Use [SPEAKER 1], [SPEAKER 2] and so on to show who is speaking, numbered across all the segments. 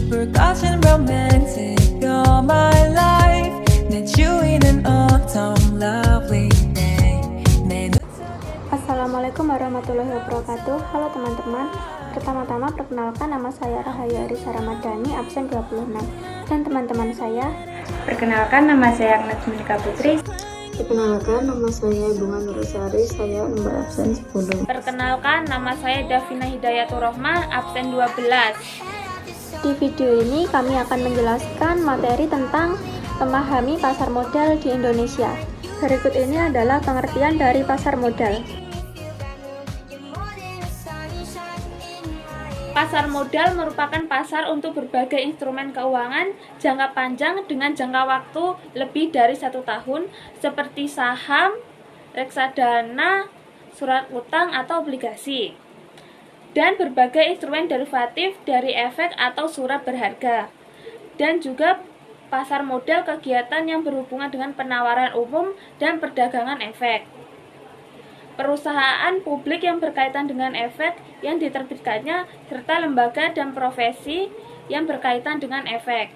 [SPEAKER 1] forgotten romantic. You're my life. Met you in an autumn lovely day.
[SPEAKER 2] Assalamualaikum warahmatullahi wabarakatuh. Halo teman-teman. Pertama-tama perkenalkan, nama saya Rahayu Arisa Ramadhani, absen 26. Dan teman-teman saya.
[SPEAKER 3] Perkenalkan, nama saya Agnes Monika Putri.
[SPEAKER 4] Perkenalkan, nama saya Bunga Nurusari, saya nomor absen 10.
[SPEAKER 3] Perkenalkan, nama saya Davina Hidayatur Rohmah, absen 12.
[SPEAKER 2] Di video ini kami akan menjelaskan materi tentang memahami pasar modal di Indonesia. Berikut ini adalah pengertian dari pasar modal.
[SPEAKER 3] Pasar modal merupakan pasar untuk berbagai instrumen keuangan jangka panjang dengan jangka waktu lebih dari 1 tahun, seperti saham, reksadana, surat utang atau obligasi, dan berbagai instrumen derivatif dari efek atau surat berharga, dan juga pasar modal kegiatan yang berhubungan dengan penawaran umum dan perdagangan efek. Perusahaan publik yang berkaitan dengan efek yang diterbitkannya, serta lembaga dan profesi yang berkaitan dengan efek.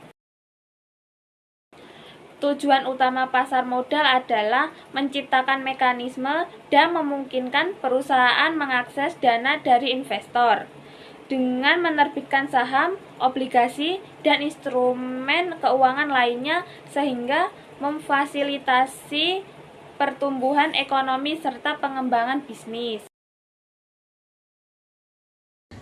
[SPEAKER 3] Tujuan utama pasar modal adalah menciptakan mekanisme dan memungkinkan perusahaan mengakses dana dari investor dengan menerbitkan saham, obligasi, dan instrumen keuangan lainnya sehingga memfasilitasi pertumbuhan ekonomi serta pengembangan bisnis.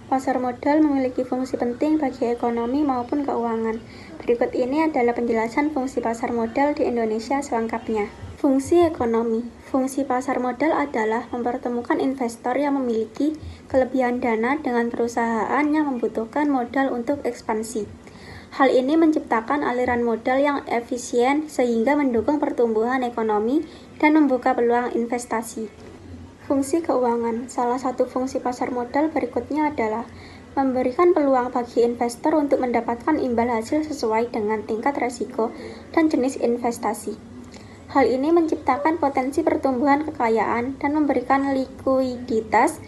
[SPEAKER 2] Pasar modal memiliki fungsi penting bagi ekonomi maupun keuangan. Berikut ini adalah penjelasan fungsi pasar modal di Indonesia selengkapnya. Fungsi ekonomi. Fungsi pasar modal adalah mempertemukan investor yang memiliki kelebihan dana dengan perusahaan yang membutuhkan modal untuk ekspansi. Hal ini menciptakan aliran modal yang efisien sehingga mendukung pertumbuhan ekonomi dan membuka peluang investasi. Fungsi keuangan. Salah satu fungsi pasar modal berikutnya adalah memberikan peluang bagi investor untuk mendapatkan imbal hasil sesuai dengan tingkat risiko dan jenis investasi. Hal ini menciptakan potensi pertumbuhan kekayaan dan memberikan likuiditas,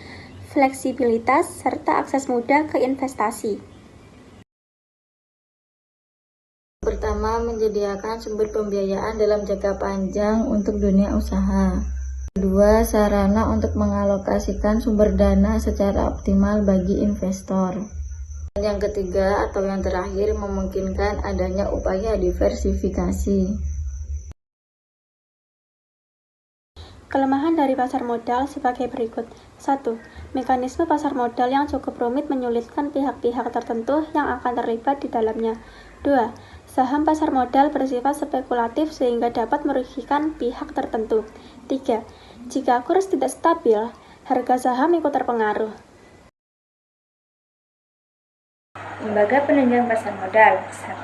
[SPEAKER 2] fleksibilitas, serta akses mudah ke investasi.
[SPEAKER 4] Pertama, menyediakan sumber pembiayaan dalam jangka panjang untuk dunia usaha. Kedua, sarana untuk mengalokasikan sumber dana secara optimal bagi investor. Dan yang ketiga atau yang terakhir, memungkinkan adanya upaya diversifikasi.
[SPEAKER 2] Kelemahan dari pasar modal sebagai berikut. 1. Mekanisme pasar modal yang cukup rumit menyulitkan pihak-pihak tertentu yang akan terlibat di dalamnya. 2. Saham pasar modal bersifat spekulatif sehingga dapat merugikan pihak tertentu. 3. Jika kurs tidak stabil, harga saham ikut terpengaruh.
[SPEAKER 3] Lembaga penunjang pasar modal. 1.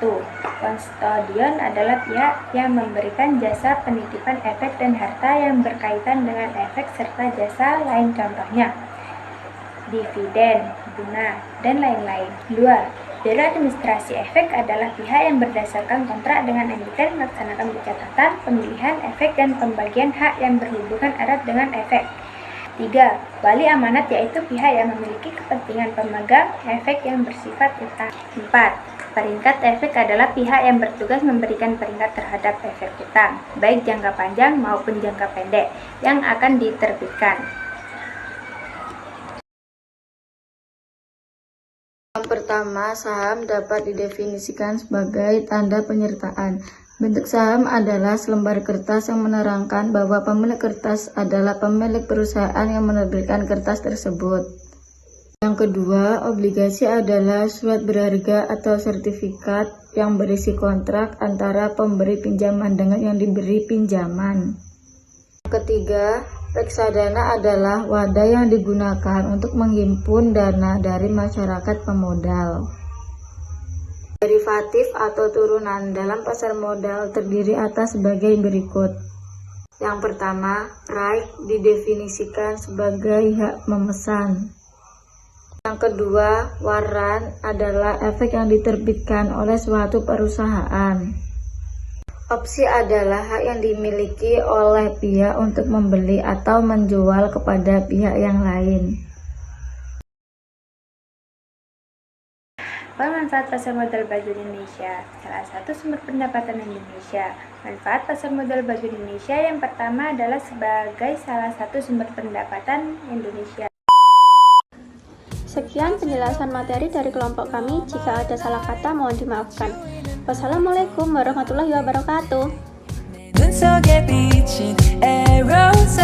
[SPEAKER 3] Konstodion adalah pihak yang memberikan jasa penitipan efek dan harta yang berkaitan dengan efek serta jasa lain, contohnya dividen, bunga, dan lain-lain. 2. Biro Administrasi Efek adalah pihak yang berdasarkan kontrak dengan emiten melaksanakan pencatatan, pemilihan efek, dan pembagian hak yang berhubungan erat dengan efek. 3. Wali amanat yaitu pihak yang memiliki kepentingan pemegang efek yang bersifat utang. 4. Peringkat efek adalah pihak yang bertugas memberikan peringkat terhadap efek utang, baik jangka panjang maupun jangka pendek, yang akan diterbitkan.
[SPEAKER 4] Yang pertama, saham dapat didefinisikan sebagai tanda penyertaan. Bentuk saham adalah selembar kertas yang menerangkan bahwa pemilik kertas adalah pemilik perusahaan yang menerbitkan kertas tersebut. Yang kedua, obligasi adalah surat berharga atau sertifikat yang berisi kontrak antara pemberi pinjaman dengan yang diberi pinjaman. Yang ketiga, reksadana adalah wadah yang digunakan untuk menghimpun dana dari masyarakat pemodal. Derivatif atau turunan dalam pasar modal terdiri atas sebagai berikut. Yang pertama, right didefinisikan sebagai hak memesan. Yang kedua, warrant adalah efek yang diterbitkan oleh suatu perusahaan. Opsi adalah hak yang dimiliki oleh pihak untuk membeli atau menjual kepada pihak yang lain.
[SPEAKER 3] Apa manfaat pasar modal bagi Indonesia? Salah satu sumber pendapatan Indonesia. Manfaat pasar modal bagi Indonesia yang pertama adalah sebagai salah satu sumber pendapatan Indonesia.
[SPEAKER 2] Sekian penjelasan materi dari kelompok kami. Jika ada salah kata, mohon dimaafkan. Wassalamualaikum warahmatullahi wabarakatuh.
[SPEAKER 1] 눈 속에 비친 arrows